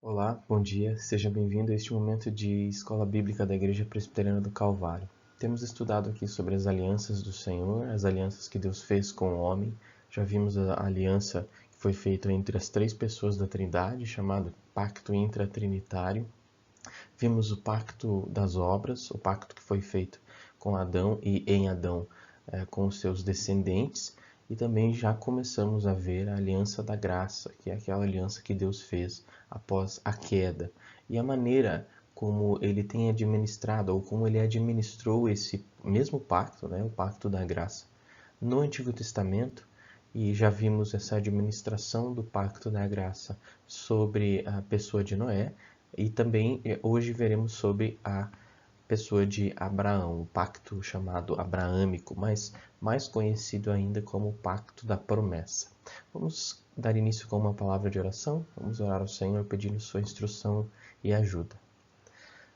Olá, bom dia, seja bem-vindo a este momento de Escola Bíblica da Igreja Presbiteriana do Calvário. Temos estudado aqui sobre as alianças do Senhor, as alianças que Deus fez com o homem. Já vimos a aliança que foi feita entre as três pessoas da Trindade, chamado Pacto Intratrinitário. Vimos o Pacto das Obras, o pacto que foi feito com Adão e em Adão com os seus descendentes. E também já começamos a ver a aliança da graça, que é aquela aliança que Deus fez após a queda. E a maneira como ele tem administrado, ou como ele administrou esse mesmo pacto, né, o pacto da graça, no Antigo Testamento. E já vimos essa administração do pacto da graça sobre a pessoa de Noé. E também hoje veremos sobre a pessoa de Abraão, o pacto chamado abraâmico, mas mais conhecido ainda como o pacto da promessa. Vamos dar início com uma palavra de oração. Vamos orar ao Senhor pedindo sua instrução e ajuda.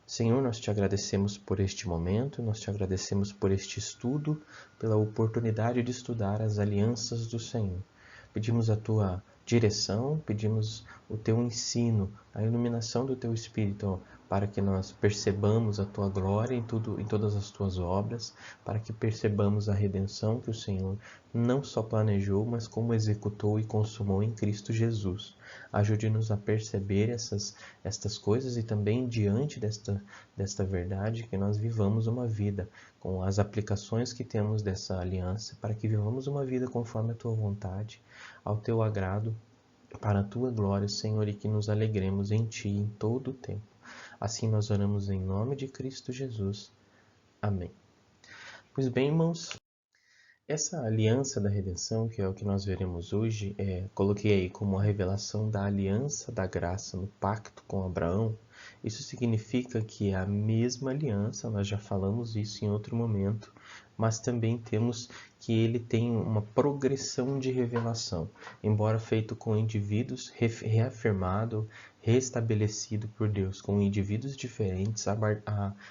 Senhor, nós te agradecemos por este momento, nós te agradecemos por este estudo, pela oportunidade de estudar as alianças do Senhor. Pedimos a tua direção, pedimos o teu ensino, a iluminação do teu Espírito, para que nós percebamos a tua glória em todas as tuas obras, para que percebamos a redenção que o Senhor não só planejou, mas como executou e consumou em Cristo Jesus. Ajude-nos a perceber estas coisas e também diante desta verdade que nós vivamos uma vida com as aplicações que temos dessa aliança, para que vivamos uma vida conforme a tua vontade, ao teu agrado, para a tua glória, Senhor, e que nos alegremos em ti em todo o tempo. Assim nós oramos em nome de Cristo Jesus. Amém. Pois bem, irmãos, essa aliança da redenção, que é o que nós veremos hoje, coloquei aí como a revelação da aliança da graça no pacto com Abraão. Isso significa que é a mesma aliança, nós já falamos isso em outro momento, mas também temos que ele tem uma progressão de revelação, embora feito com indivíduos reafirmado, restabelecido por Deus, com indivíduos diferentes,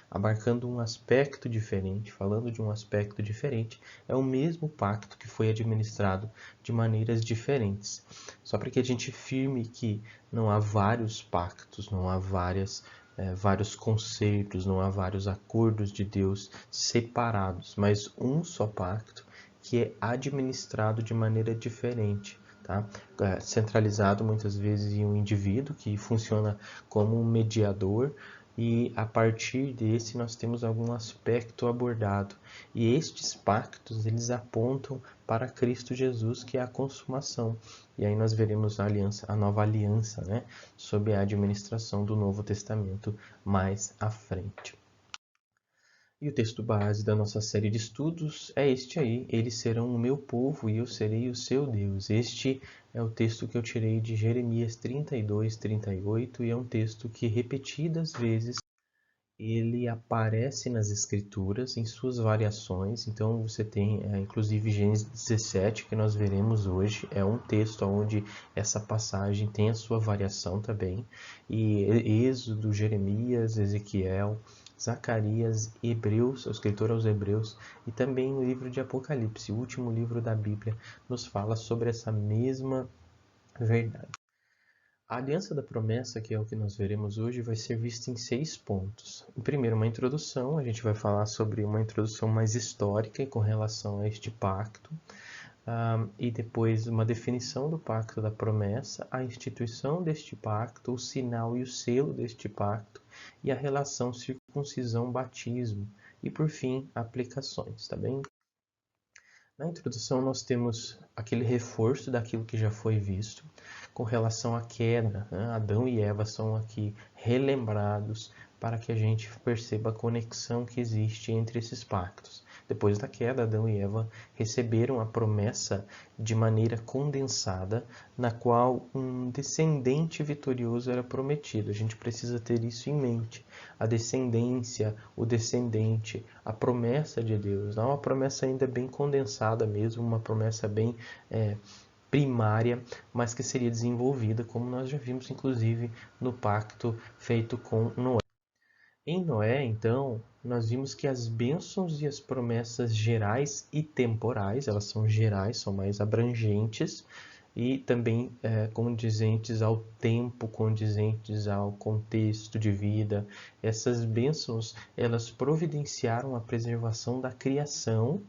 abarcando um aspecto diferente, falando de um aspecto diferente, é o mesmo pacto que foi administrado de maneiras diferentes. Só para que a gente firme que não há vários pactos, não há vários conceitos, não há vários acordos de Deus separados, mas um só pacto que é administrado de maneira diferente. Tá? Centralizado muitas vezes em um indivíduo que funciona como um mediador, e a partir desse nós temos algum aspecto abordado. E estes pactos, eles apontam para Cristo Jesus, que é a consumação. E aí nós veremos a nova aliança, né, sob a administração do Novo Testamento mais à frente. E o texto base da nossa série de estudos é este aí: eles serão o meu povo e eu serei o seu Deus. Este é o texto que eu tirei de Jeremias 32, 38, e é um texto que repetidas vezes ele aparece nas escrituras em suas variações. Então você tem inclusive Gênesis 17, que nós veremos hoje, é um texto onde essa passagem tem a sua variação também, e Êxodo, Jeremias, Ezequiel, Zacarias, Hebreus, o escritor aos Hebreus, e também o livro de Apocalipse, o último livro da Bíblia, nos fala sobre essa mesma verdade. A aliança da promessa, que é o que nós veremos hoje, vai ser vista em 6 pontos. Em primeiro, uma introdução. A gente vai falar sobre uma introdução mais histórica com relação a este pacto. E depois uma definição do pacto da promessa, a instituição deste pacto, o sinal e o selo deste pacto, e a relação circuncisão-batismo. E por fim, aplicações, tá bem? Na introdução, nós temos aquele reforço daquilo que já foi visto com relação à queda, né? Adão e Eva são aqui relembrados para que a gente perceba a conexão que existe entre esses pactos. Depois da queda, Adão e Eva receberam a promessa de maneira condensada, na qual um descendente vitorioso era prometido. A gente precisa ter isso em mente. A descendência, o descendente, a promessa de Deus. Não é uma promessa ainda bem condensada mesmo, uma promessa bem primária, mas que seria desenvolvida, como nós já vimos inclusive no pacto feito com Noé. Em Noé, então, nós vimos que as bênçãos e as promessas gerais e temporais, elas são gerais, são mais abrangentes, e também condizentes ao tempo, condizentes ao contexto de vida. Essas bênçãos, elas providenciaram a preservação da criação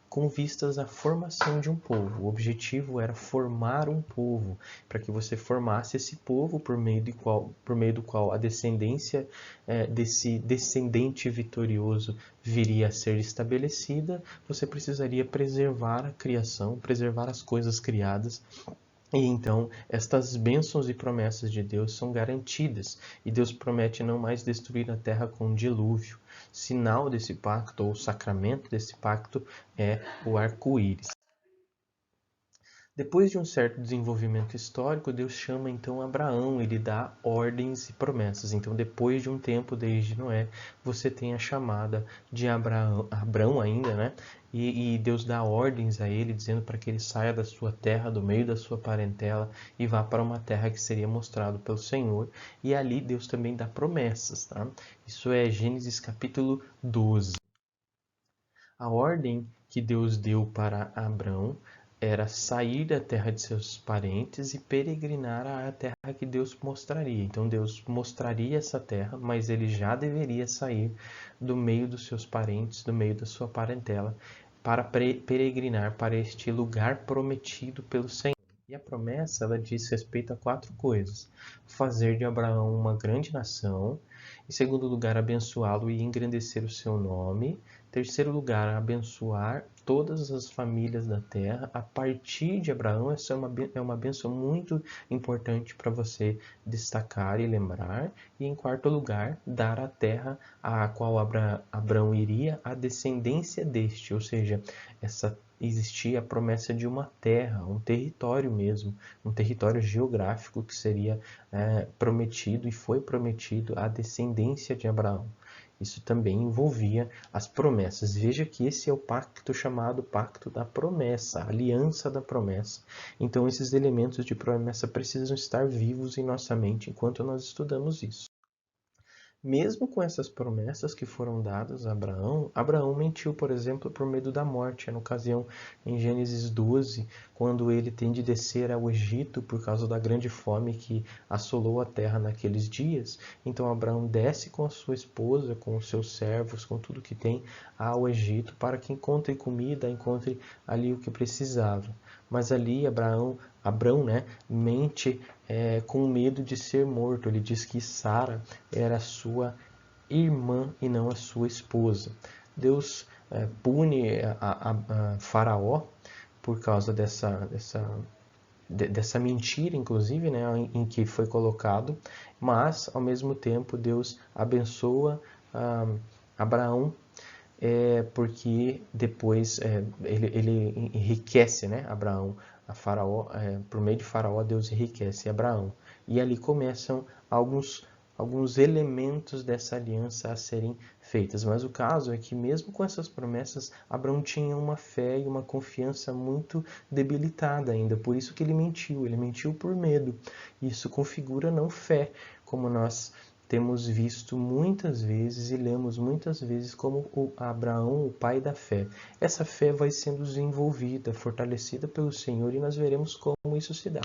com vistas à formação de um povo. O objetivo era formar um povo, para que você formasse esse povo por meio do qual a descendência desse descendente vitorioso viria a ser estabelecida. Você precisaria preservar a criação, preservar as coisas criadas. E então, estas bênçãos e promessas de Deus são garantidas, e Deus promete não mais destruir a terra com um dilúvio. Sinal desse pacto, ou sacramento desse pacto, é o arco-íris. Depois de um certo desenvolvimento histórico, Deus chama então Abraão, ele dá ordens e promessas. Então, depois de um tempo, desde Noé, você tem a chamada de Abrão ainda, né? E Deus dá ordens a ele, dizendo para que ele saia da sua terra, do meio da sua parentela, e vá para uma terra que seria mostrado pelo Senhor. E ali Deus também dá promessas, tá? Isso é Gênesis capítulo 12. A ordem que Deus deu para Abrão era sair da terra de seus parentes e peregrinar à terra que Deus mostraria. Então Deus mostraria essa terra, mas ele já deveria sair do meio dos seus parentes, do meio da sua parentela, para peregrinar para este lugar prometido pelo Senhor. E a promessa, ela diz respeito a 4 coisas: fazer de Abraão uma grande nação, em segundo lugar, abençoá-lo e engrandecer o seu nome, em terceiro lugar, abençoar todas as famílias da terra a partir de Abraão. Essa é uma bênção muito importante para você destacar e lembrar. E em quarto lugar, dar a terra a qual Abraão iria à descendência deste, ou seja, existia a promessa de uma terra, um território mesmo, um território geográfico que seria prometido e foi prometido à descendência de Abraão. Isso também envolvia as promessas. Veja que esse é o pacto chamado Pacto da Promessa, a Aliança da Promessa. Então, esses elementos de promessa precisam estar vivos em nossa mente enquanto nós estudamos isso. Mesmo com essas promessas que foram dadas a Abraão, Abraão mentiu, por exemplo, por medo da morte. Na ocasião, em Gênesis 12, quando ele tem de descer ao Egito por causa da grande fome que assolou a terra naqueles dias. Então Abraão desce com a sua esposa, com os seus servos, com tudo que tem, ao Egito, para que encontre comida, encontre ali o que precisava. Mas ali Abraão, mente com medo de ser morto. Ele diz que Sara era sua irmã e não a sua esposa. Deus pune a Faraó por causa dessa mentira, inclusive, né, em que foi colocado, mas, ao mesmo tempo, Deus abençoa Abraão, porque depois ele enriquece, né, Abraão. Por meio de Faraó, Deus enriquece Abraão. E ali começam alguns elementos dessa aliança a serem feitas. Mas o caso é que, mesmo com essas promessas, Abraão tinha uma fé e uma confiança muito debilitada ainda. Por isso que ele mentiu por medo. Isso configura não fé, como nós temos visto muitas vezes e lemos muitas vezes como o Abraão, o pai da fé. Essa fé vai sendo desenvolvida, fortalecida pelo Senhor, e nós veremos como isso se dá.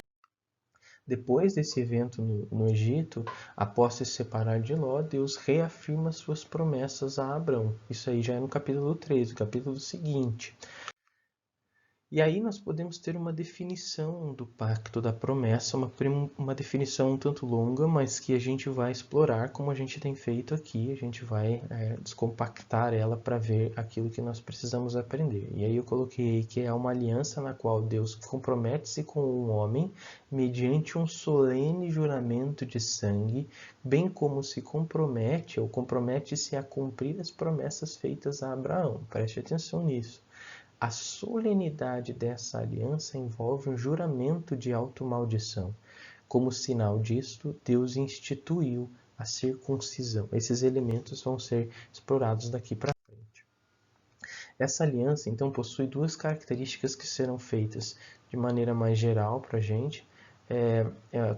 Depois desse evento no Egito, após se separar de Ló, Deus reafirma suas promessas a Abraão. Isso aí já é no capítulo 3, o capítulo seguinte. E aí nós podemos ter uma definição do pacto da promessa, uma definição um tanto longa, mas que a gente vai explorar como a gente tem feito aqui. A gente vai descompactar ela para ver aquilo que nós precisamos aprender. E aí eu coloquei que é uma aliança na qual Deus compromete-se com um homem mediante um solene juramento de sangue, bem como se compromete ou compromete-se a cumprir as promessas feitas a Abraão. Preste atenção nisso. A solenidade dessa aliança envolve um juramento de automaldição. Como sinal disto, Deus instituiu a circuncisão. Esses elementos vão ser explorados daqui para frente. Essa aliança, então, possui 2 características que serão feitas de maneira mais geral para a gente.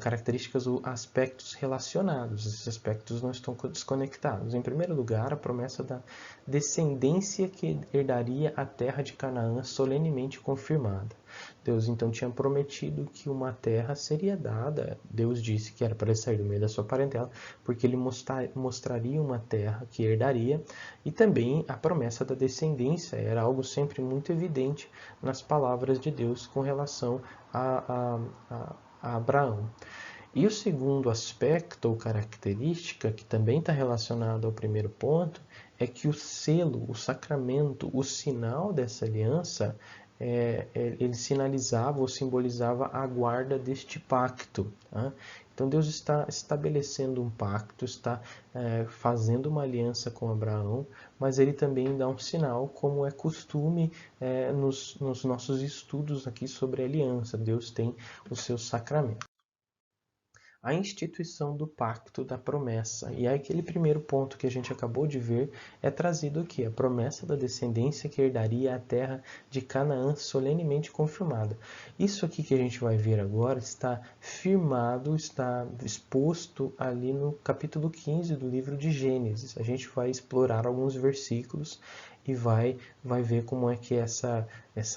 Características ou aspectos relacionados. Esses aspectos não estão desconectados. Em primeiro lugar, a promessa da descendência que herdaria a terra de Canaã solenemente confirmada. Deus então tinha prometido que uma terra seria dada. Deus disse que era para ele sair do meio da sua parentela, porque ele mostraria uma terra que herdaria, e também a promessa da descendência era algo sempre muito evidente nas palavras de Deus com relação a Abraão. E o segundo aspecto ou característica, que também está relacionado ao primeiro ponto, é que o selo, o sacramento, o sinal dessa aliança, ele sinalizava ou simbolizava a guarda deste pacto. Tá? Então Deus está estabelecendo um pacto, está fazendo uma aliança com Abraão, mas ele também dá um sinal, como é costume nos nossos estudos aqui sobre aliança. Deus tem o seu sacramento. A instituição do pacto da promessa. E aí aquele primeiro ponto que a gente acabou de ver é trazido aqui, a promessa da descendência que herdaria a terra de Canaã solenemente confirmada. Isso aqui que a gente vai ver agora está firmado, está exposto ali no capítulo 15 do livro de Gênesis. A gente vai explorar alguns versículos e vai ver como é que essa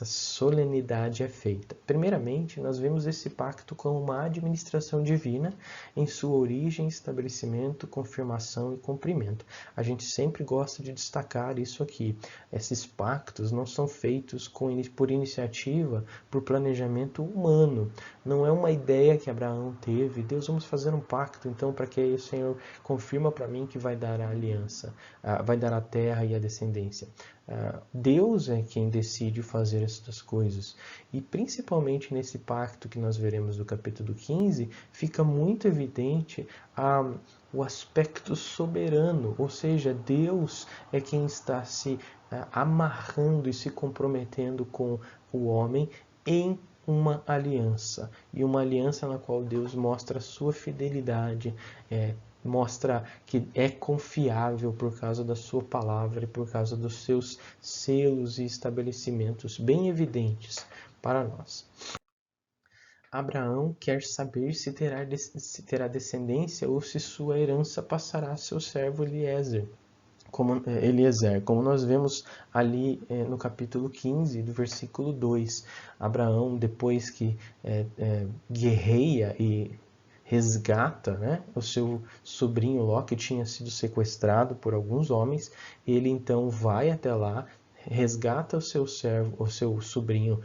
solenidade é feita. Primeiramente, nós vemos esse pacto como uma administração divina em sua origem, estabelecimento, confirmação e cumprimento. A gente sempre gosta de destacar isso aqui. Esses pactos não são feitos por iniciativa, por planejamento humano. Não é uma ideia que Abraão teve. Deus, vamos fazer um pacto, então, para que aí o Senhor confirma para mim que vai dar a aliança, vai dar a terra e a descendência. Deus é quem decide fazer essas coisas. E principalmente nesse pacto que nós veremos do capítulo 15, fica muito evidente o aspecto soberano, ou seja, Deus é quem está se amarrando e se comprometendo com o homem em uma aliança. E uma aliança na qual Deus mostra a sua fidelidade, mostra que é confiável por causa da sua palavra e por causa dos seus selos e estabelecimentos bem evidentes para nós. Abraão quer saber se terá descendência ou se sua herança passará a seu servo Eliezer. Como nós vemos ali no capítulo 15, do versículo 2. Abraão, depois que guerreia e resgata, né, o seu sobrinho Ló, que tinha sido sequestrado por alguns homens, ele então vai até lá, resgata o seu sobrinho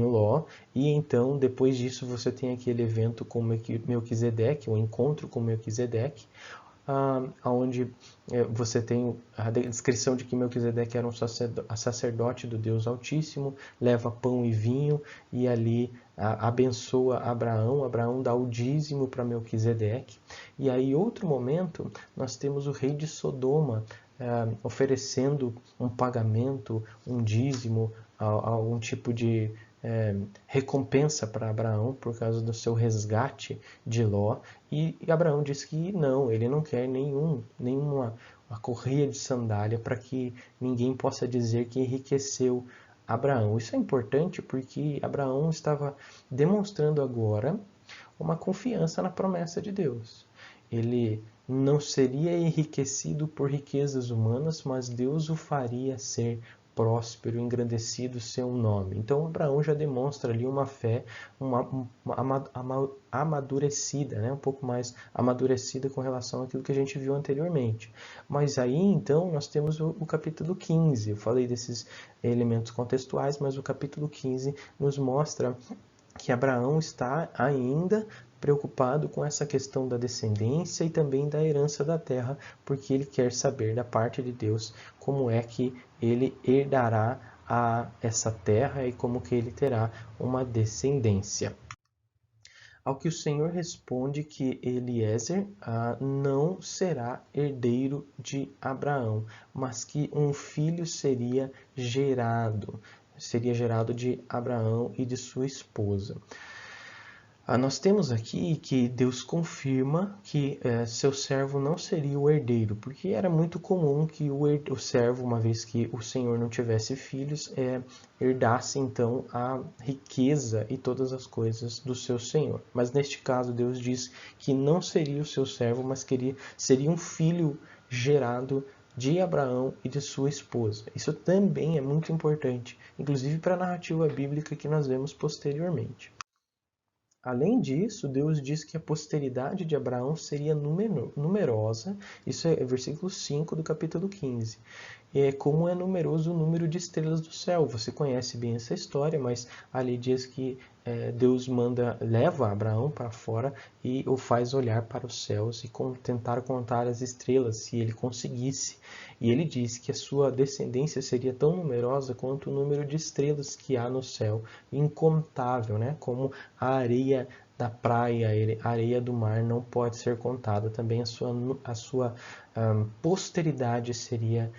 Ló, e então depois disso você tem aquele evento com Melquisedeque, o encontro com Melquisedeque, onde você tem a descrição de que Melquisedeque era um sacerdote do Deus Altíssimo, leva pão e vinho e ali abençoa Abraão. Abraão dá o dízimo para Melquisedeque. E aí, outro momento, nós temos o rei de Sodoma oferecendo um pagamento, um dízimo, algum tipo de recompensa para Abraão por causa do seu resgate de Ló, e Abraão diz que não, ele não quer nenhuma correia de sandália para que ninguém possa dizer que enriqueceu Abraão. Isso é importante porque Abraão estava demonstrando agora uma confiança na promessa de Deus. Ele não seria enriquecido por riquezas humanas, mas Deus o faria ser próspero, engrandecido seu nome. Então Abraão já demonstra ali uma fé amadurecida, né? Um pouco mais amadurecida com relação àquilo que a gente viu anteriormente. Mas aí então nós temos o capítulo 15. Eu falei desses elementos contextuais, mas o capítulo 15 nos mostra que Abraão está ainda preocupado com essa questão da descendência e também da herança da terra, porque ele quer saber da parte de Deus como é que ele herdará essa terra e como que ele terá uma descendência. Ao que o Senhor responde que Eliezer não será herdeiro de Abraão, mas que um filho seria gerado de Abraão e de sua esposa. Nós temos aqui que Deus confirma que seu servo não seria o herdeiro, porque era muito comum que o servo, uma vez que o Senhor não tivesse filhos, herdasse então a riqueza e todas as coisas do seu Senhor. Mas neste caso Deus diz que não seria o seu servo, mas seria um filho gerado de Abraão e de sua esposa. Isso também é muito importante, inclusive para a narrativa bíblica que nós vemos posteriormente. Além disso, Deus diz que a posteridade de Abraão seria numerosa, isso é versículo 5 do capítulo 15. Como é numeroso o número de estrelas do céu. Você conhece bem essa história, mas ali diz que Deus leva Abraão para fora e o faz olhar para os céus e tentar contar as estrelas, se ele conseguisse. E ele diz que a sua descendência seria tão numerosa quanto o número de estrelas que há no céu, incontável, né? Como a areia da praia, a areia do mar não pode ser contada. Também a sua posteridade seria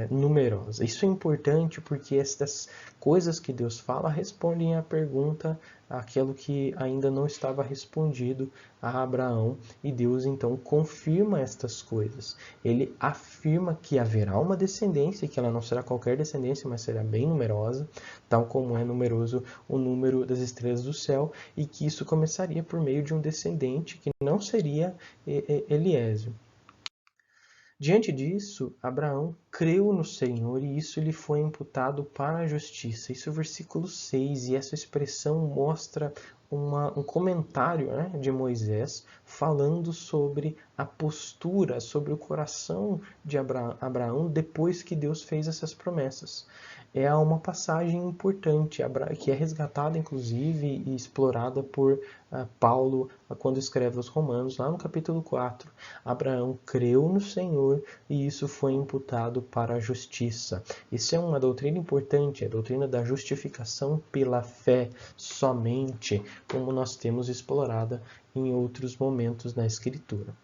numerosa. Isso é importante porque estas coisas que Deus fala respondem à pergunta, aquilo que ainda não estava respondido a Abraão, e Deus então confirma estas coisas. Ele afirma que haverá uma descendência, que ela não será qualquer descendência, mas será bem numerosa, tal como é numeroso o número das estrelas do céu, e que isso começaria por meio de um descendente que não seria Eliezer. Diante disso, Abraão creu no Senhor e isso lhe foi imputado para a justiça. Isso é o versículo 6, e essa expressão mostra um comentário, né, de Moisés falando sobre a postura, sobre o coração de Abraão depois que Deus fez essas promessas. É uma passagem importante, que é resgatada inclusive e explorada por Paulo quando escreve aos Romanos, lá no capítulo 4. Abraão creu no Senhor e isso foi imputado para a justiça. Isso é uma doutrina importante, a doutrina da justificação pela fé somente, como nós temos explorada em outros momentos na Escritura.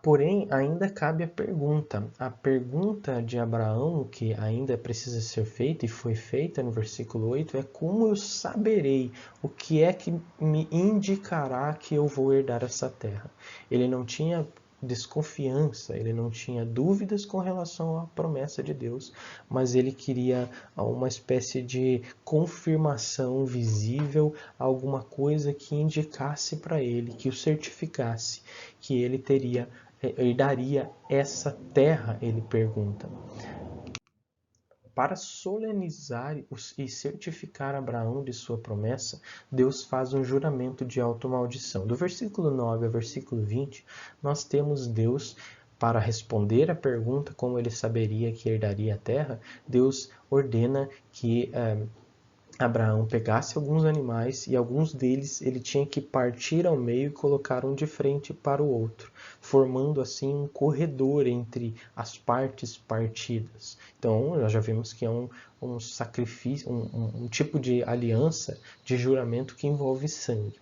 Porém, ainda cabe a pergunta. A pergunta de Abraão, que ainda precisa ser feita e foi feita no versículo 8, é: como eu saberei? O que é que me indicará que eu vou herdar essa terra? Ele não tinha desconfiança, ele não tinha dúvidas com relação à promessa de Deus, mas ele queria uma espécie de confirmação visível, alguma coisa que indicasse para ele, que o certificasse que ele herdaria essa terra, ele pergunta. Para solenizar e certificar Abraão de sua promessa, Deus faz um juramento de automaldição. Do versículo 9 ao versículo 20, nós temos Deus, para responder à pergunta como ele saberia que herdaria a terra, Deus ordena que Abraão pegasse alguns animais e alguns deles ele tinha que partir ao meio e colocar um de frente para o outro, formando assim um corredor entre as partes partidas. Então, nós já vimos que é um sacrifício, um tipo de aliança, de juramento que envolve sangue.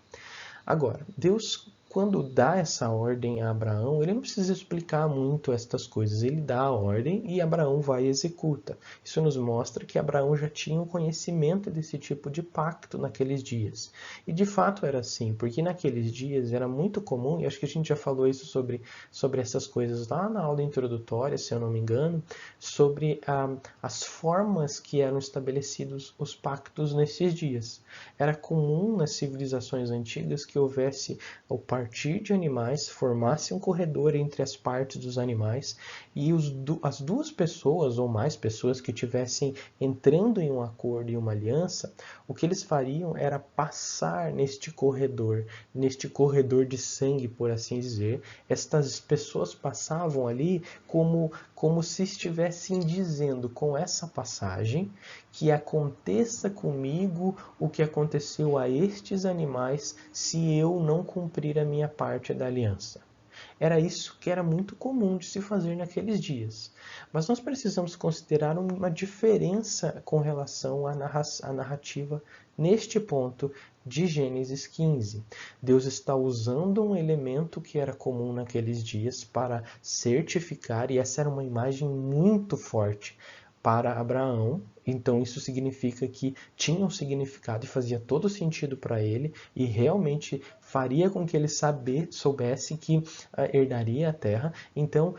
Agora, Deus, quando dá essa ordem a Abraão, ele não precisa explicar muito estas coisas. Ele dá a ordem e Abraão vai e executa. Isso nos mostra que Abraão já tinha um conhecimento desse tipo de pacto naqueles dias. E de fato era assim, porque naqueles dias era muito comum, e acho que a gente já falou isso sobre essas coisas lá na aula introdutória, se eu não me engano, sobre as formas que eram estabelecidos os pactos nesses dias. Era comum nas civilizações antigas que houvesse o partir de animais, formasse um corredor entre as partes dos animais e as duas pessoas ou mais pessoas que estivessem entrando em um acordo e uma aliança, o que eles fariam era passar neste corredor de sangue, por assim dizer. Estas pessoas passavam ali como se estivessem dizendo, com essa passagem, que aconteça comigo o que aconteceu a estes animais se eu não cumprir a minha parte da aliança. Era isso que era muito comum de se fazer naqueles dias. Mas nós precisamos considerar uma diferença com relação à narrativa neste ponto de Gênesis 15. Deus está usando um elemento que era comum naqueles dias para certificar, e essa era uma imagem muito forte para Abraão. Então isso significa que tinha um significado e fazia todo sentido para ele e realmente faria com que ele soubesse que herdaria a terra. Então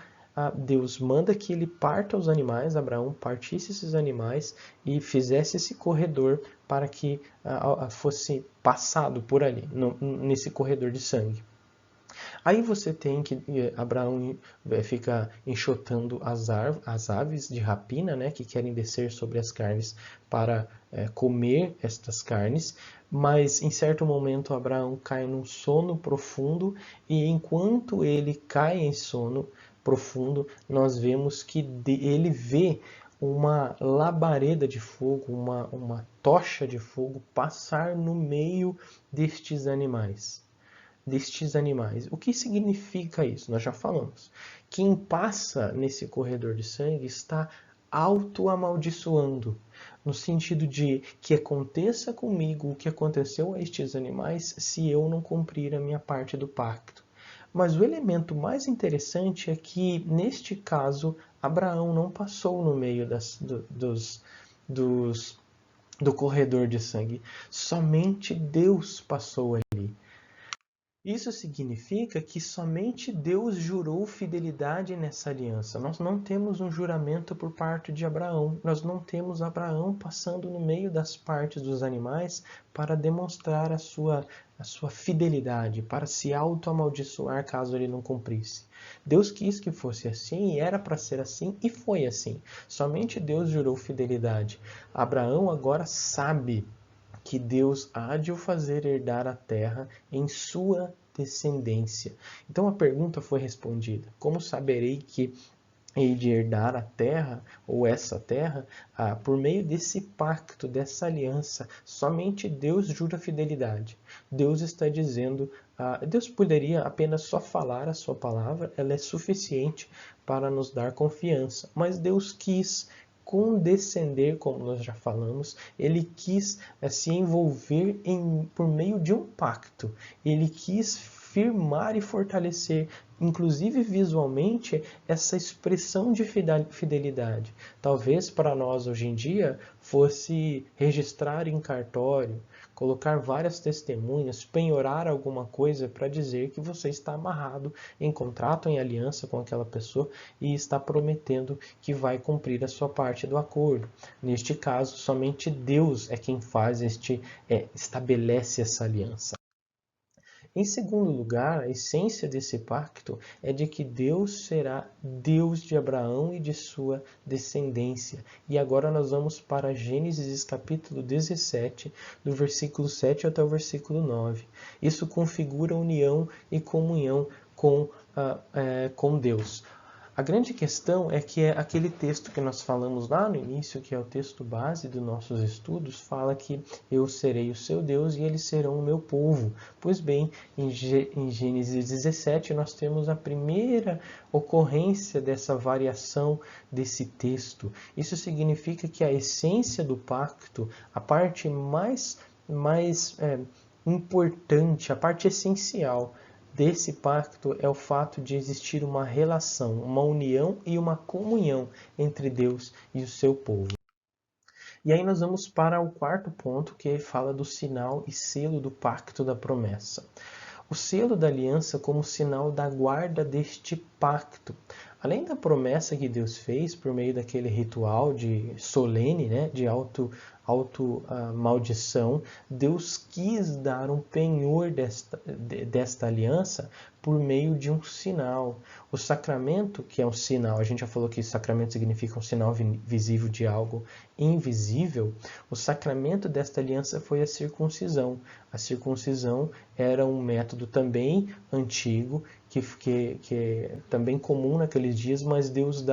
Deus manda que ele parta os animais, Abraão partisse esses animais e fizesse esse corredor para que fosse passado por ali, nesse corredor de sangue. Aí você tem que Abraão fica enxotando as aves de rapina, né, que querem descer sobre as carnes para comer estas carnes, mas em certo momento Abraão cai num sono profundo e enquanto ele cai em sono profundo, nós vemos que ele vê uma labareda de fogo, uma tocha de fogo passar no meio destes animais. O que significa isso? Nós já falamos. Quem passa nesse corredor de sangue está auto-amaldiçoando, no sentido de que aconteça comigo o que aconteceu a estes animais se eu não cumprir a minha parte do pacto. Mas o elemento mais interessante é que, neste caso, Abraão não passou no meio do corredor de sangue. Somente Deus passou ali. Isso significa que somente Deus jurou fidelidade nessa aliança. Nós não temos um juramento por parte de Abraão. Nós não temos Abraão passando no meio das partes dos animais para demonstrar a sua fidelidade, para se auto-amaldiçoar caso ele não cumprisse. Deus quis que fosse assim e era para ser assim e foi assim. Somente Deus jurou fidelidade. Abraão agora sabe que Deus há de o fazer herdar a terra em sua descendência. Então a pergunta foi respondida: como saberei que hei de herdar a terra, ou essa terra, por meio desse pacto, dessa aliança? Somente Deus jura fidelidade. Deus está dizendo, Deus poderia apenas só falar a sua palavra, ela é suficiente para nos dar confiança, mas Deus quis condescender, como nós já falamos, ele quis se envolver por meio de um pacto, ele quis firmar e fortalecer, inclusive visualmente, essa expressão de fidelidade. Talvez para nós hoje em dia fosse registrar em cartório, colocar várias testemunhas, penhorar alguma coisa para dizer que você está amarrado em contrato, em aliança com aquela pessoa e está prometendo que vai cumprir a sua parte do acordo. Neste caso, somente Deus é quem estabelece essa aliança. Em segundo lugar, a essência desse pacto é de que Deus será Deus de Abraão e de sua descendência. E agora nós vamos para Gênesis capítulo 17, do versículo 7 até o versículo 9. Isso configura união e comunhão com Deus. A grande questão é que aquele texto que nós falamos lá no início, que é o texto base dos nossos estudos, fala que eu serei o seu Deus e eles serão o meu povo. Pois bem, em Gênesis 17 nós temos a primeira ocorrência dessa variação desse texto. Isso significa que a essência do pacto, a parte mais importante, a parte essencial desse pacto é o fato de existir uma relação, uma união e uma comunhão entre Deus e o seu povo. E aí nós vamos para o quarto ponto, que fala do sinal e selo do pacto da promessa. O selo da aliança como sinal da guarda deste pacto. Além da promessa que Deus fez por meio daquele ritual solene, né, de maldição, Deus quis dar um penhor desta aliança por meio de um sinal. O sacramento, que é um sinal, a gente já falou que sacramento significa um sinal visível de algo invisível. O sacramento desta aliança foi a circuncisão. A circuncisão era um método também antigo, que é também comum naqueles dias, mas Deus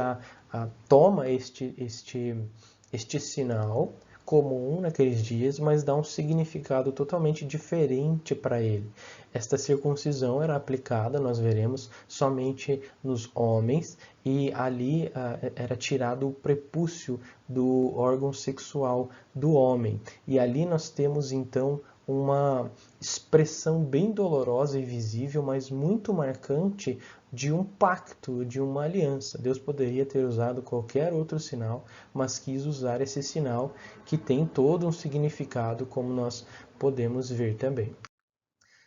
toma este sinal comum naqueles dias, mas dá um significado totalmente diferente para ele. Esta circuncisão era aplicada, nós veremos, somente nos homens, e ali era tirado o prepúcio do órgão sexual do homem. E ali nós temos então uma expressão bem dolorosa e visível, mas muito marcante de um pacto, de uma aliança. Deus poderia ter usado qualquer outro sinal, mas quis usar esse sinal que tem todo um significado, como nós podemos ver também.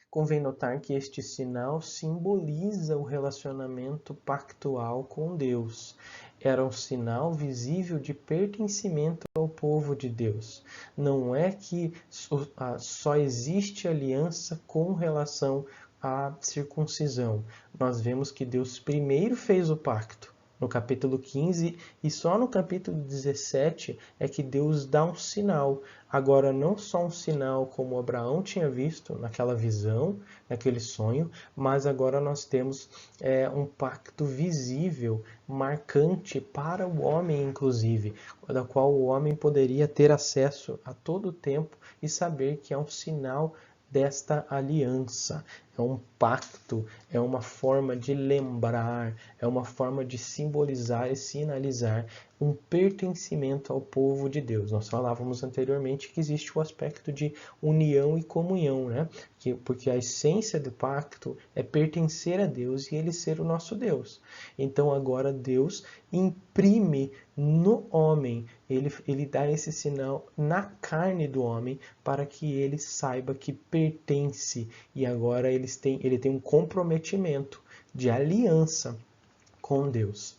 Convém notar que este sinal simboliza o relacionamento pactual com Deus. Era um sinal visível de pertencimento ao povo de Deus. Não é que só existe aliança com relação a circuncisão, nós vemos que Deus primeiro fez o pacto, no capítulo 15, e só no capítulo 17 é que Deus dá um sinal. Agora, não só um sinal como Abraão tinha visto naquela visão, naquele sonho, mas agora nós temos um pacto visível, marcante para o homem, inclusive, da qual o homem poderia ter acesso a todo tempo e saber que é um sinal desta aliança. É um pacto, é uma forma de lembrar, é uma forma de simbolizar e sinalizar um pertencimento ao povo de Deus. Nós falávamos anteriormente que existe o aspecto de união e comunhão, né? Porque a essência do pacto é pertencer a Deus e Ele ser o nosso Deus. Então agora Deus imprime no homem, ele dá esse sinal na carne do homem para que ele saiba que pertence e agora ele tem um comprometimento de aliança com Deus.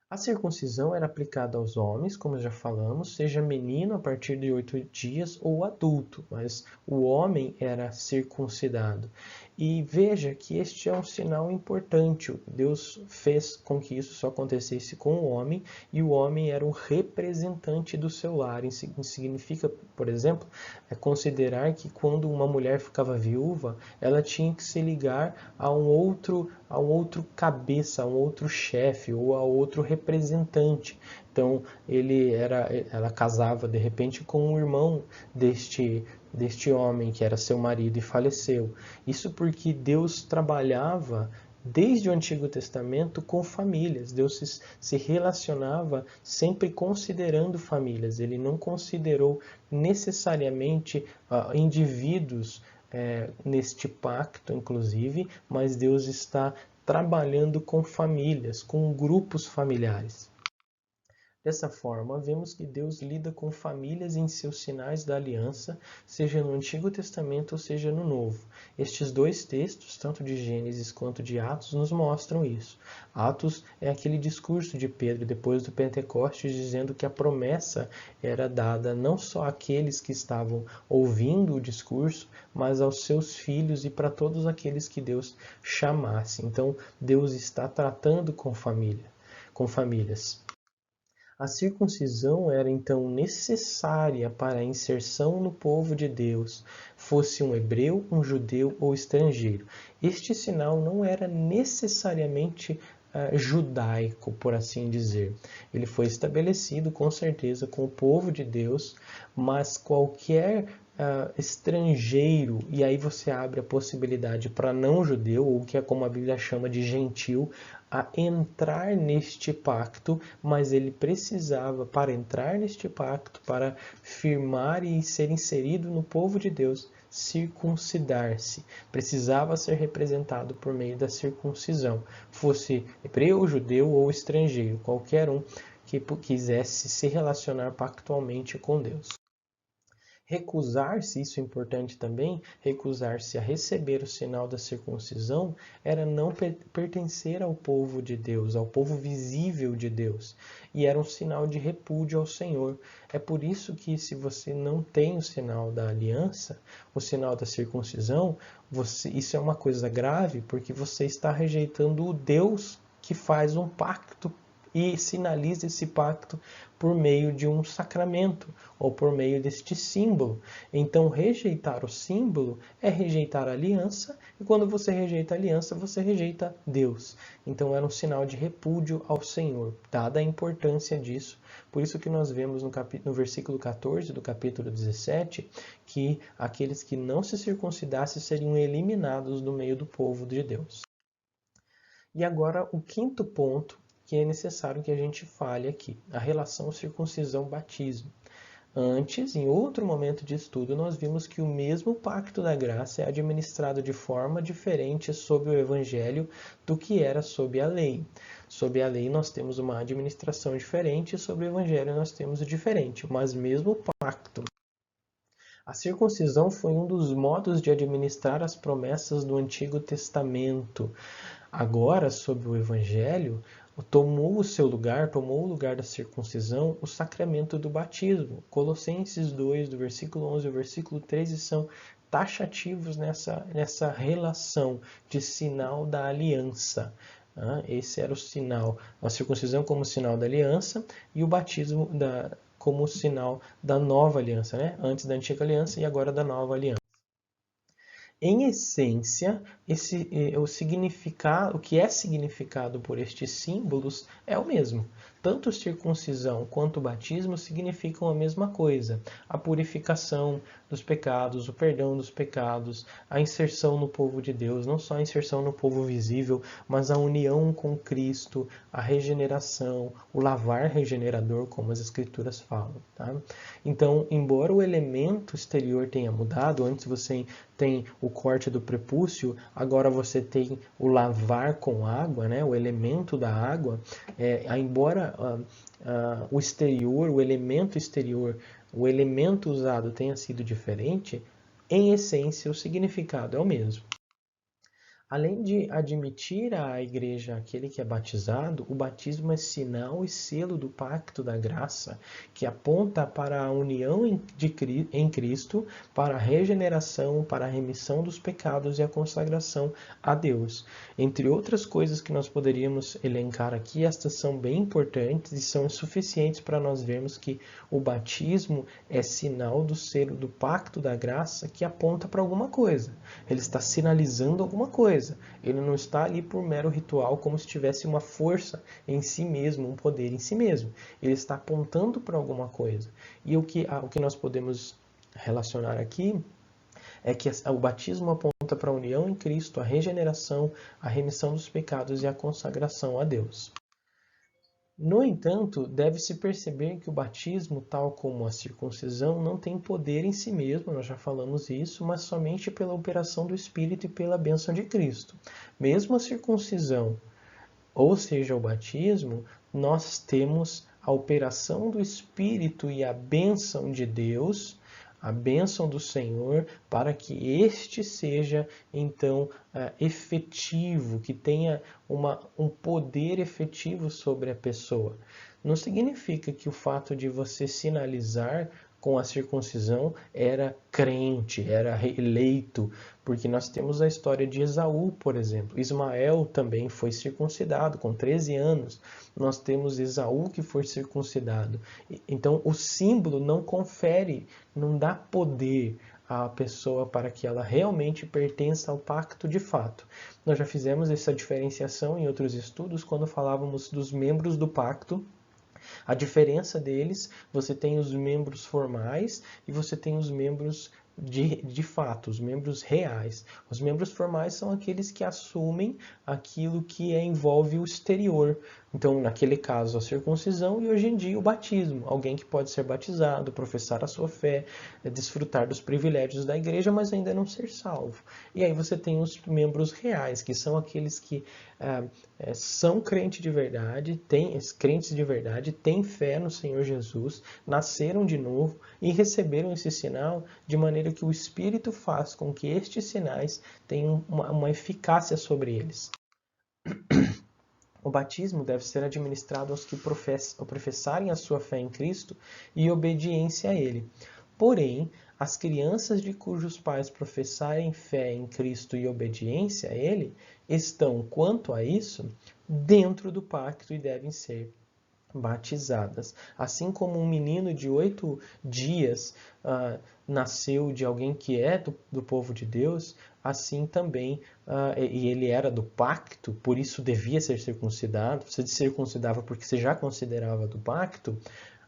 A circuncisão era aplicada aos homens, como já falamos, seja menino a partir de 8 dias ou adulto, mas o homem era circuncidado. E veja que este é um sinal importante. Deus fez com que isso só acontecesse com o homem, e o homem era um representante do seu lar. Isso significa, por exemplo, considerar que quando uma mulher ficava viúva, ela tinha que se ligar a um outro cabeça, a um outro chefe ou a outro representante. Então ela casava de repente com um irmão deste homem que era seu marido e faleceu. Isso porque Deus trabalhava desde o Antigo Testamento com famílias. Deus se relacionava sempre considerando famílias. Ele não considerou necessariamente indivíduos neste pacto, inclusive, mas Deus está trabalhando com famílias, com grupos familiares. Dessa forma, vemos que Deus lida com famílias em seus sinais da aliança, seja no Antigo Testamento ou seja no Novo. Estes dois textos, tanto de Gênesis quanto de Atos, nos mostram isso. Atos é aquele discurso de Pedro depois do Pentecostes, dizendo que a promessa era dada não só àqueles que estavam ouvindo o discurso, mas aos seus filhos e para todos aqueles que Deus chamasse. Então, Deus está tratando com famílias. A circuncisão era então necessária para a inserção no povo de Deus, fosse um hebreu, um judeu ou estrangeiro. Este sinal não era necessariamente judaico, por assim dizer. Ele foi estabelecido com certeza com o povo de Deus, mas qualquer estrangeiro, e aí você abre a possibilidade para não judeu, ou que é como a Bíblia chama de gentil, a entrar neste pacto, mas ele precisava, para entrar neste pacto, para firmar e ser inserido no povo de Deus, circuncidar-se. Precisava ser representado por meio da circuncisão, fosse hebreu, judeu ou estrangeiro, qualquer um que quisesse se relacionar pactualmente com Deus. Recusar-se, isso é importante também, recusar-se a receber o sinal da circuncisão era não pertencer ao povo de Deus, ao povo visível de Deus, e era um sinal de repúdio ao Senhor. É por isso que se você não tem o sinal da aliança, o sinal da circuncisão, isso é uma coisa grave, porque você está rejeitando o Deus que faz um pacto e sinaliza esse pacto por meio de um sacramento ou por meio deste símbolo. Então, rejeitar o símbolo é rejeitar a aliança, e quando você rejeita a aliança, você rejeita Deus. Então, era um sinal de repúdio ao Senhor, dada a importância disso. Por isso que nós vemos no versículo 14 do capítulo 17, que aqueles que não se circuncidassem seriam eliminados do meio do povo de Deus. E agora, o quinto ponto que é necessário que a gente fale aqui, a relação circuncisão-batismo. Antes, em outro momento de estudo, nós vimos que o mesmo pacto da graça é administrado de forma diferente sob o Evangelho do que era sob a lei. Sob a lei nós temos uma administração diferente, e sob o Evangelho nós temos o diferente, mas mesmo pacto. A circuncisão foi um dos modos de administrar as promessas do Antigo Testamento. Agora, sob o Evangelho, tomou o lugar da circuncisão, o sacramento do batismo. Colossenses 2, do versículo 11 ao versículo 13, são taxativos nessa relação de sinal da aliança. Esse era o sinal, a circuncisão como sinal da aliança e o batismo como sinal da nova aliança, né? Antes da antiga aliança e agora da nova aliança. Em essência, o que é significado por estes símbolos é o mesmo. Tanto circuncisão quanto batismo significam a mesma coisa: a purificação dos pecados, o perdão dos pecados, a inserção no povo de Deus, não só a inserção no povo visível, mas a união com Cristo, a regeneração, o lavar regenerador, como as Escrituras falam. Tá? Então, embora o elemento exterior tenha mudado, antes você tem o corte do prepúcio, agora você tem o lavar com água, né? O elemento da água, embora o exterior, o elemento exterior, o elemento usado tenha sido diferente, em essência o significado é o mesmo. Além de admitir à igreja aquele que é batizado, o batismo é sinal e selo do pacto da graça, que aponta para a união em Cristo, para a regeneração, para a remissão dos pecados e a consagração a Deus. Entre outras coisas que nós poderíamos elencar aqui, estas são bem importantes e são suficientes para nós vermos que o batismo é sinal do selo do pacto da graça que aponta para alguma coisa. Ele está sinalizando alguma coisa. Ele não está ali por mero ritual, como se tivesse uma força em si mesmo, um poder em si mesmo. Ele está apontando para alguma coisa. E o que nós podemos relacionar aqui é que o batismo aponta para a união em Cristo, a regeneração, a remissão dos pecados e a consagração a Deus. No entanto, deve-se perceber que o batismo, tal como a circuncisão, não tem poder em si mesmo, nós já falamos isso, mas somente pela operação do Espírito e pela bênção de Cristo. Mesmo a circuncisão, ou seja, o batismo, nós temos a operação do Espírito e a bênção de Deus, a bênção do Senhor, para que este seja, então, efetivo, que tenha um poder efetivo sobre a pessoa. Não significa que o fato de você sinalizar com a circuncisão era crente, era eleito, porque nós temos a história de Esaú, por exemplo. Ismael também foi circuncidado com 13 anos. Nós temos Esaú que foi circuncidado. Então, o símbolo não confere, não dá poder à pessoa para que ela realmente pertença ao pacto de fato. Nós já fizemos essa diferenciação em outros estudos quando falávamos dos membros do pacto. A diferença deles, você tem os membros formais e você tem os membros de fato, os membros reais. Os membros formais são aqueles que assumem aquilo que envolve o exterior. Então, naquele caso, a circuncisão e hoje em dia o batismo. Alguém que pode ser batizado, professar a sua fé, desfrutar dos privilégios da igreja, mas ainda não ser salvo. E aí você tem os membros reais, que são aqueles que são crentes de verdade, têm fé no Senhor Jesus, nasceram de novo e receberam esse sinal de maneira que o Espírito faz com que estes sinais tenham uma eficácia sobre eles. O batismo deve ser administrado aos que professarem a sua fé em Cristo e obediência a Ele. Porém, as crianças de cujos pais professarem fé em Cristo e obediência a Ele estão, quanto a isso, dentro do pacto e devem ser batizadas. Assim como um menino de 8 dias nasceu de alguém que é do povo de Deus, assim também, e ele era do pacto, por isso devia ser circuncidado. Você circuncidava porque você já considerava do pacto.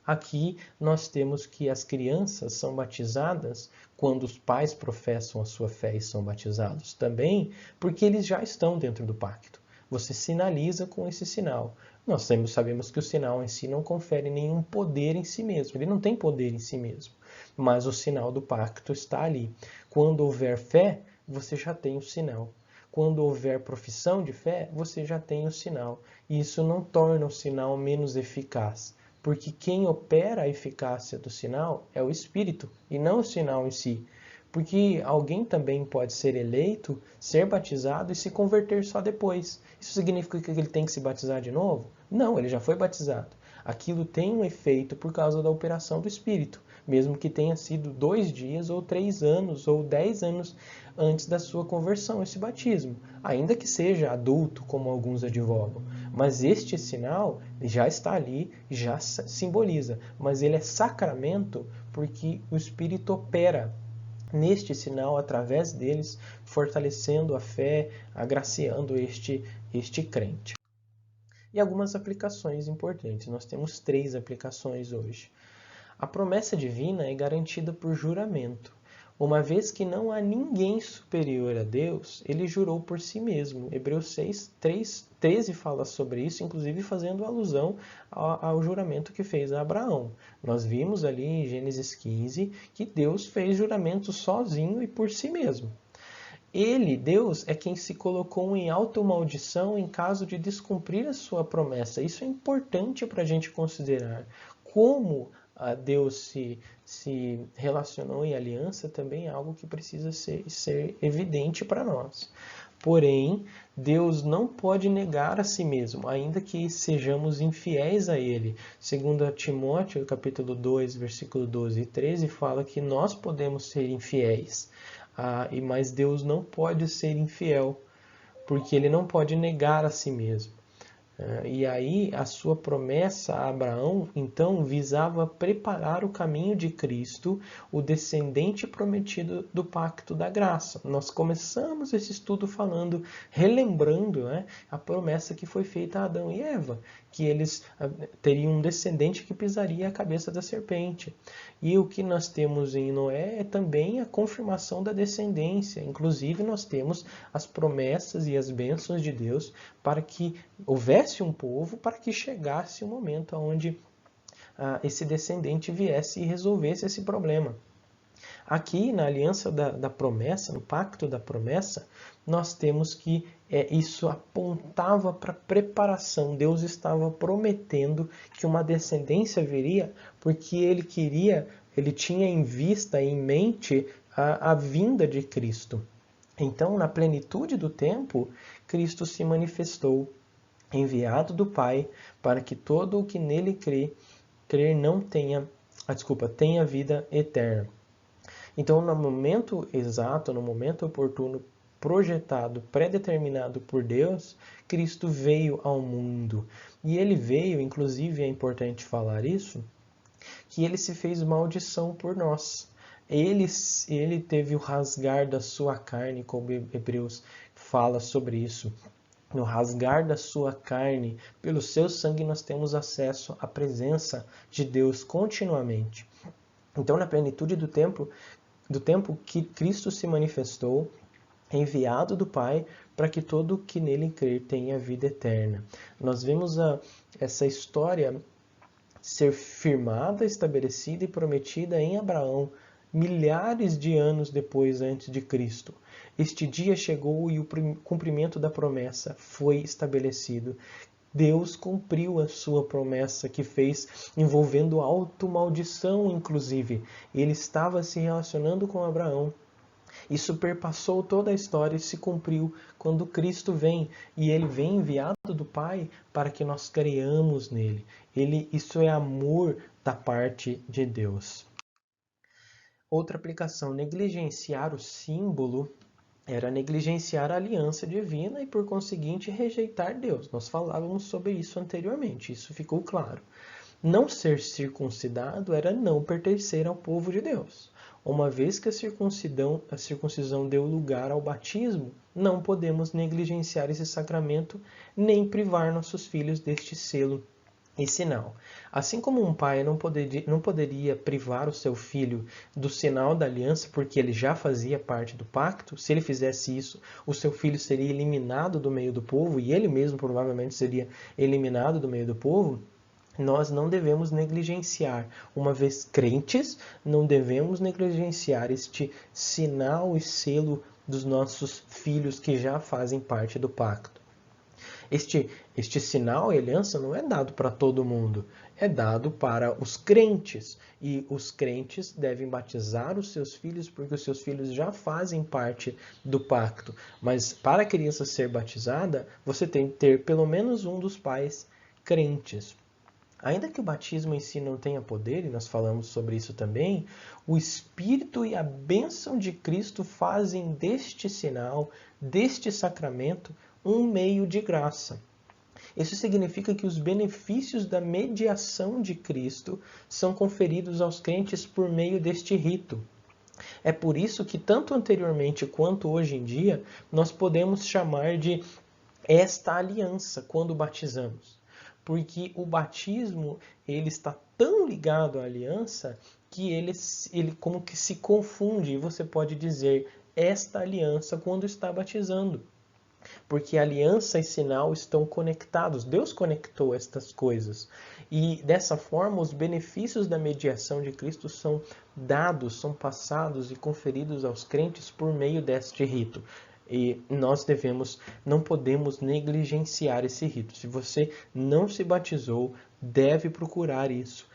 Aqui nós temos que as crianças são batizadas quando os pais professam a sua fé e são batizados também, porque eles já estão dentro do pacto. Você sinaliza com esse sinal. Nós sabemos que o sinal em si não confere nenhum poder em si mesmo. Ele não tem poder em si mesmo. Mas o sinal do pacto está ali. Quando houver fé, você já tem o sinal. Quando houver profissão de fé, você já tem o sinal. E isso não torna o sinal menos eficaz. Porque quem opera a eficácia do sinal é o Espírito e não o sinal em si. Porque alguém também pode ser eleito, ser batizado e se converter só depois. Isso significa que ele tem que se batizar de novo? Não, ele já foi batizado. Aquilo tem um efeito por causa da operação do Espírito. mesmo que tenha sido 2 dias, ou 3 anos, ou 10 anos antes da sua conversão, esse batismo, ainda que seja adulto, como alguns advogam. Mas este sinal já está ali, já simboliza, mas ele é sacramento porque o Espírito opera neste sinal, através deles, fortalecendo a fé, agraciando este crente. E algumas aplicações importantes. Nós temos 3 aplicações hoje. A promessa divina é garantida por juramento. Uma vez que não há ninguém superior a Deus, ele jurou por si mesmo. Hebreus 6, 13 fala sobre isso, inclusive fazendo alusão ao juramento que fez a Abraão. Nós vimos ali em Gênesis 15 que Deus fez juramento sozinho e por si mesmo. Ele, Deus, é quem se colocou em automaldição em caso de descumprir a sua promessa. Isso é importante para a gente considerar. Como Deus se relacionou em aliança também é algo que precisa ser evidente para nós. Porém, Deus não pode negar a si mesmo, ainda que sejamos infiéis a Ele. Segundo Timóteo, capítulo 2, versículo 12 e 13, fala que nós podemos ser infiéis. Mas Deus não pode ser infiel, porque Ele não pode negar a si mesmo. E aí a sua promessa a Abraão, então, visava preparar o caminho de Cristo, o descendente prometido do pacto da graça. Nós começamos esse estudo relembrando, a promessa que foi feita a Adão e Eva, que eles teriam um descendente que pisaria a cabeça da serpente. E o que nós temos em Noé é também a confirmação da descendência. Inclusive, nós temos as promessas e as bênçãos de Deus para que houvesse um povo, para que chegasse o momento onde esse descendente viesse e resolvesse esse problema. Aqui, na aliança da promessa, no pacto da promessa, nós temos que isso apontava para preparação. Deus estava prometendo que uma descendência viria, porque ele tinha em vista, em mente, a vinda de Cristo. Então, na plenitude do tempo, Cristo se manifestou, enviado do Pai, para que todo o que nele crer não tenha vida eterna. Então, no momento exato, no momento oportuno, projetado, predeterminado por Deus, Cristo veio ao mundo. E ele veio, inclusive é importante falar isso, que ele se fez maldição por nós. Ele teve o rasgar da sua carne, como Hebreus fala sobre isso. No rasgar da sua carne, pelo seu sangue, nós temos acesso à presença de Deus continuamente. Então, na plenitude do tempo que Cristo se manifestou, enviado do Pai, para que todo que nele crer tenha vida eterna. Nós vemos essa história ser firmada, estabelecida e prometida em Abraão, milhares de anos depois antes de Cristo. Este dia chegou e o cumprimento da promessa foi estabelecido. Deus cumpriu a sua promessa que fez envolvendo automaldição, inclusive. Ele estava se relacionando com Abraão. Isso perpassou toda a história e se cumpriu quando Cristo vem. E ele vem enviado do Pai para que nós creiamos nele. Isso é amor da parte de Deus. Outra aplicação, negligenciar o símbolo era negligenciar a aliança divina e, por conseguinte, rejeitar Deus. Nós falávamos sobre isso anteriormente, isso ficou claro. Não ser circuncidado era não pertencer ao povo de Deus. Uma vez que a circuncisão deu lugar ao batismo, não podemos negligenciar esse sacramento nem privar nossos filhos deste selo e sinal. Assim como um pai não poderia privar o seu filho do sinal da aliança, porque ele já fazia parte do pacto, se ele fizesse isso, o seu filho seria eliminado do meio do povo, e ele mesmo provavelmente seria eliminado do meio do povo, nós não devemos negligenciar. Uma vez crentes, não devemos negligenciar este sinal e selo dos nossos filhos que já fazem parte do pacto. Este sinal e aliança não é dado para todo mundo, é dado para os crentes. E os crentes devem batizar os seus filhos, porque os seus filhos já fazem parte do pacto. Mas para a criança ser batizada, você tem que ter pelo menos um dos pais crentes. Ainda que o batismo em si não tenha poder, e nós falamos sobre isso também, o Espírito e a bênção de Cristo fazem deste sinal, deste sacramento, um meio de graça. Isso significa que os benefícios da mediação de Cristo são conferidos aos crentes por meio deste rito. É por isso que, tanto anteriormente quanto hoje em dia, nós podemos chamar de esta aliança quando batizamos. Porque o batismo ele está tão ligado à aliança que ele como que se confunde. E você pode dizer esta aliança quando está batizando. Porque aliança e sinal estão conectados. Deus conectou estas coisas. E dessa forma, os benefícios da mediação de Cristo são dados, são passados e conferidos aos crentes por meio deste rito. E nós não podemos negligenciar esse rito. Se você não se batizou, deve procurar isso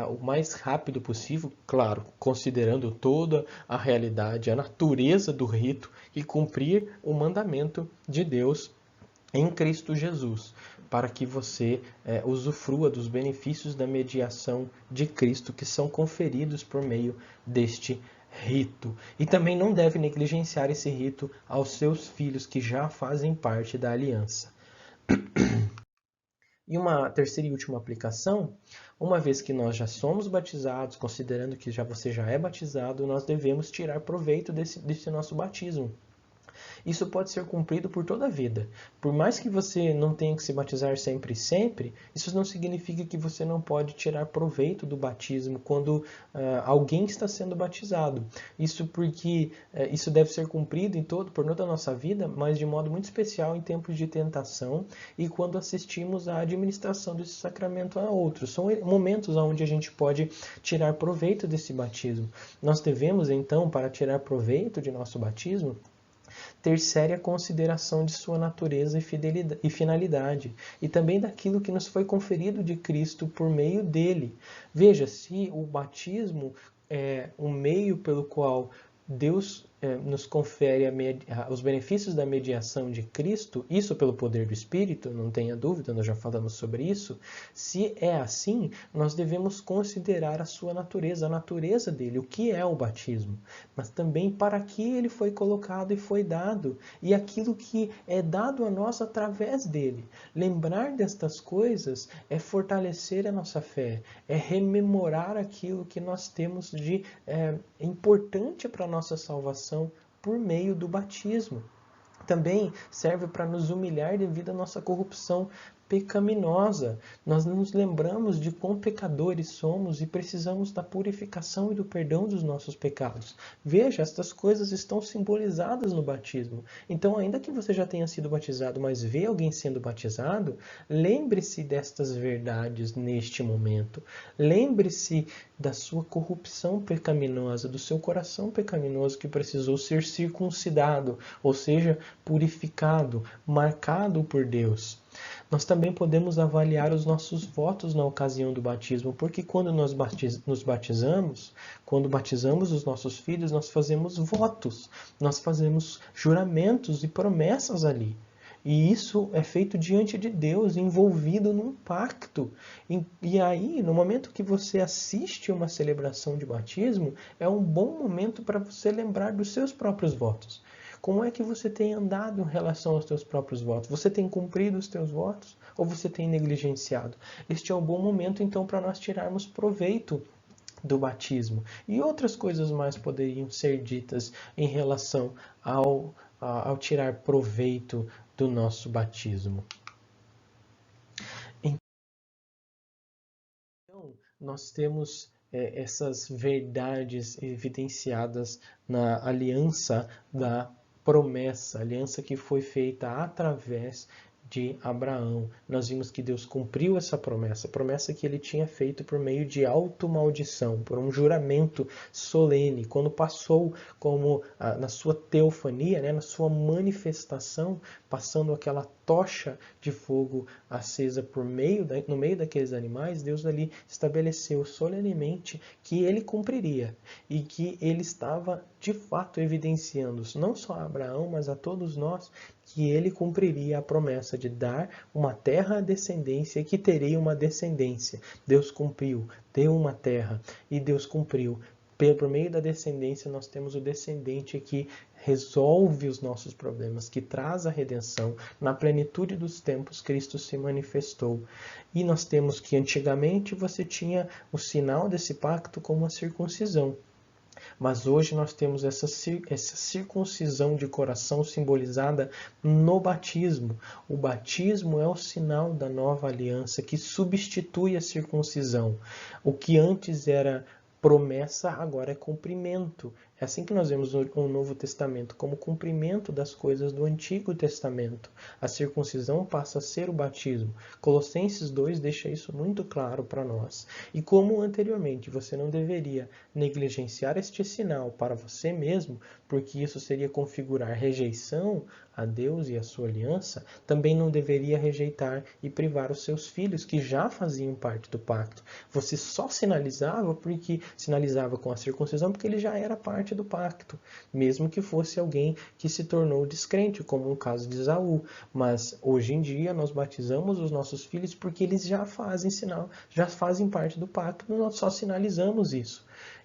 o mais rápido possível, claro, considerando toda a realidade, a natureza do rito e cumprir o mandamento de Deus em Cristo Jesus, para que você usufrua dos benefícios da mediação de Cristo que são conferidos por meio deste rito. E também não deve negligenciar esse rito aos seus filhos que já fazem parte da aliança. E uma terceira e última aplicação, uma vez que nós já somos batizados, considerando que você já é batizado, nós devemos tirar proveito desse nosso batismo. Isso pode ser cumprido por toda a vida. Por mais que você não tenha que se batizar sempre e sempre, isso não significa que você não pode tirar proveito do batismo quando alguém está sendo batizado. Isso porque isso deve ser cumprido por toda a nossa vida, mas de modo muito especial em tempos de tentação e quando assistimos à administração desse sacramento a outros. São momentos onde a gente pode tirar proveito desse batismo. Nós devemos, então, para tirar proveito de nosso batismo, ter séria consideração de sua natureza e finalidade, e também daquilo que nos foi conferido de Cristo por meio dele. Veja, se o batismo é um meio pelo qual Deus nos confere os benefícios da mediação de Cristo, isso pelo poder do Espírito, não tenha dúvida, nós já falamos sobre isso. Se é assim, nós devemos considerar a sua natureza, a natureza dele, o que é o batismo, mas também para que ele foi colocado e foi dado, e aquilo que é dado a nós através dele. Lembrar destas coisas é fortalecer a nossa fé, é rememorar aquilo que nós temos de importante para a nossa salvação por meio do batismo. Também serve para nos humilhar devido à nossa corrupção pecaminosa. Nós nos lembramos de quão pecadores somos e precisamos da purificação e do perdão dos nossos pecados. Veja, estas coisas estão simbolizadas no batismo. Então, ainda que você já tenha sido batizado, mas vê alguém sendo batizado, lembre-se destas verdades neste momento. Lembre-se da sua corrupção pecaminosa, do seu coração pecaminoso que precisou ser circuncidado, ou seja, purificado, marcado por Deus. Nós também podemos avaliar os nossos votos na ocasião do batismo, porque quando nós nos batizamos, quando batizamos os nossos filhos, nós fazemos votos, nós fazemos juramentos e promessas ali. E isso é feito diante de Deus, envolvido num pacto. E aí, no momento que você assiste uma celebração de batismo, é um bom momento para você lembrar dos seus próprios votos. Como é que você tem andado em relação aos seus próprios votos? Você tem cumprido os seus votos ou você tem negligenciado? Este é um bom momento, então, para nós tirarmos proveito do batismo. E outras coisas mais poderiam ser ditas em relação ao tirar proveito do nosso batismo. Então, nós temos essas verdades evidenciadas na aliança da promessa, aliança que foi feita através de Abraão. Nós vimos que Deus cumpriu essa promessa, a promessa que ele tinha feito por meio de automaldição, por um juramento solene, quando passou como na sua teofania, na sua manifestação, passando aquela tocha de fogo acesa no meio daqueles animais, Deus ali estabeleceu solenemente que ele cumpriria e que ele estava de fato evidenciando não só a Abraão, mas a todos nós, que ele cumpriria a promessa de dar uma terra à descendência e que teria uma descendência. Deus cumpriu, deu uma terra e Deus cumpriu. Por meio da descendência, nós temos o descendente que resolve os nossos problemas, que traz a redenção. Na plenitude dos tempos, Cristo se manifestou. E nós temos que antigamente você tinha o sinal desse pacto como a circuncisão. Mas hoje nós temos essa circuncisão de coração simbolizada no batismo. O batismo é o sinal da nova aliança que substitui a circuncisão. O que antes era promessa agora é cumprimento. É assim que nós vemos o Novo Testamento, como cumprimento das coisas do Antigo Testamento. A circuncisão passa a ser o batismo. Colossenses 2 deixa isso muito claro para nós. E como anteriormente você não deveria negligenciar este sinal para você mesmo, porque isso seria configurar rejeição a Deus e a sua aliança, também não deveria rejeitar e privar os seus filhos, que já faziam parte do pacto. Você só sinalizava com a circuncisão porque ele já era parte do pacto, mesmo que fosse alguém que se tornou descrente, como no caso de Esaú. Mas hoje em dia nós batizamos os nossos filhos porque eles já fazem parte do pacto, nós só sinalizamos isso.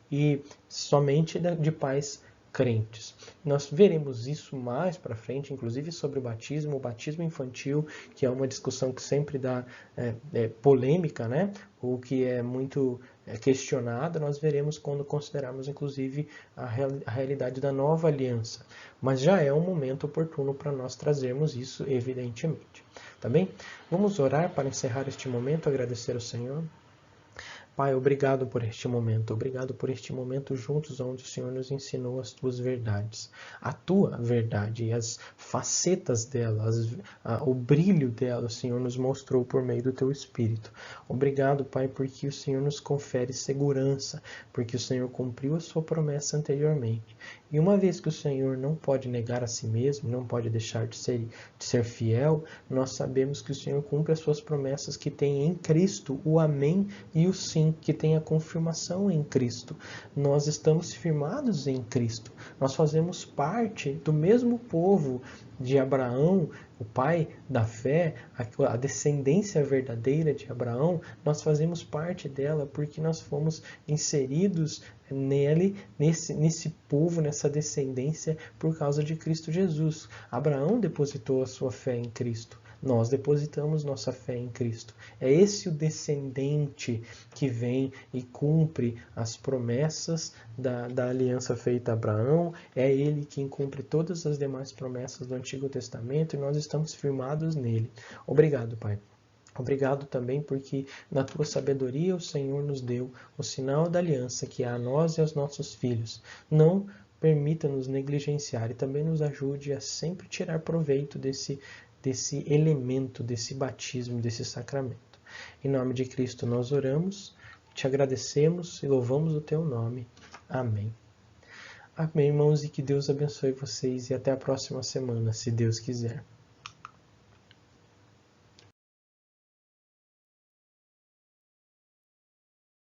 E somente de pais crentes. Nós veremos isso mais para frente, inclusive sobre o batismo infantil, que é uma discussão que sempre dá polêmica, né? O que é muito questionado, nós veremos quando considerarmos, inclusive, a realidade da nova aliança. Mas já é um momento oportuno para nós trazermos isso, evidentemente. Tá bem? Vamos orar para encerrar este momento, agradecer ao Senhor. Pai, obrigado por este momento juntos, onde o Senhor nos ensinou as tuas verdades, a tua verdade e as facetas dela, o brilho dela, o Senhor nos mostrou por meio do teu Espírito. Obrigado, Pai, porque o Senhor nos confere segurança, porque o Senhor cumpriu a sua promessa anteriormente. E uma vez que o Senhor não pode negar a si mesmo, não pode deixar de ser fiel, nós sabemos que o Senhor cumpre as suas promessas que tem em Cristo o amém e o sim, que tem a confirmação em Cristo. Nós estamos firmados em Cristo. Nós fazemos parte do mesmo povo de Abraão, o pai da fé, a descendência verdadeira de Abraão. Nós fazemos parte dela porque nós fomos inseridos nele, nesse povo, nessa descendência, por causa de Cristo Jesus. Abraão depositou a sua fé em Cristo. Nós depositamos nossa fé em Cristo. É esse o descendente que vem e cumpre as promessas da aliança feita a Abraão. É ele quem cumpre todas as demais promessas do Antigo Testamento e nós estamos firmados nele. Obrigado, Pai. Obrigado também porque na tua sabedoria o Senhor nos deu o sinal da aliança que é a nós e aos nossos filhos. Não permita-nos negligenciar e também nos ajude a sempre tirar proveito desse elemento, desse batismo, desse sacramento. Em nome de Cristo nós oramos, te agradecemos e louvamos o teu nome. Amém. Amém, irmãos, e que Deus abençoe vocês e até a próxima semana, se Deus quiser.